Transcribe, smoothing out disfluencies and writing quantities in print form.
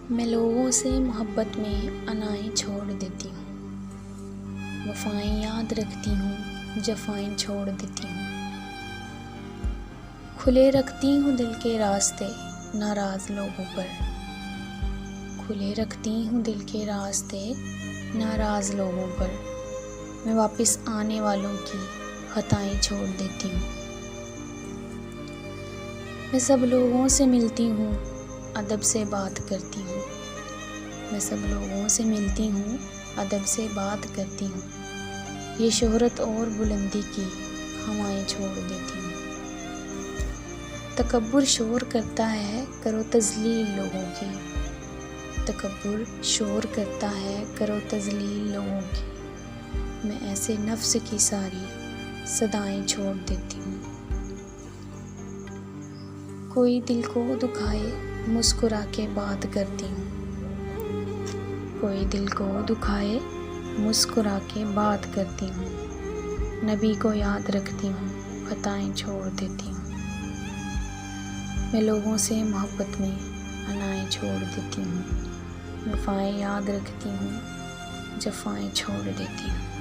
میں لوگوں سے محبت میں انائیں چھوڑ دیتی ہوں، وفائیں یاد رکھتی ہوں، جفائیں چھوڑ دیتی ہوں۔ کھلے رکھتی ہوں دل کے راستے ناراض لوگوں پر، کھلے رکھتی ہوں دل کے راستے ناراض لوگوں پر۔ میں واپس آنے والوں کی خطائیں چھوڑ دیتی ہوں۔ میں سب لوگوں سے ملتی ہوں، ادب سے بات کرتی ہوں۔ میں سب لوگوں سے ملتی ہوں، ادب سے بات کرتی ہوں۔ یہ شہرت اور بلندی کی ہوائیں چھوڑ دیتی ہوں۔ تکبر شور کرتا ہے کرو تذلیل لوگوں کی، تکبر شور کرتا ہے کرو تذلیل لوگوں کی۔ میں ایسے نفس کی ساری صدائیں چھوڑ دیتی ہوں۔ کوئی دل کو دکھائے مسکرا کے بات کرتی ہوں، کوئی دل کو دکھائے مسکرا کے بات کرتی ہوں۔ نبی کو یاد رکھتی ہوں، خطائیں چھوڑ دیتی ہوں۔ میں لوگوں سے محبت میں انائیں چھوڑ دیتی ہوں، وفائیں یاد رکھتی ہوں، جفائیں چھوڑ دیتی ہوں۔